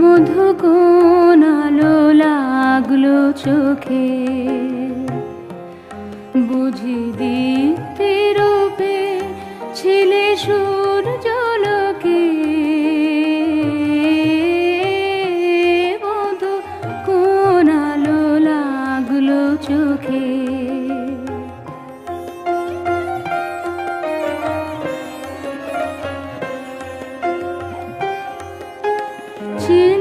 মধু কোন আলো লাগলো চোখে, বুঝি দীপ্তি রূপে ছিলে সূর্যালোকে। মধু কোন আলো লাগলো চোখে। ছিল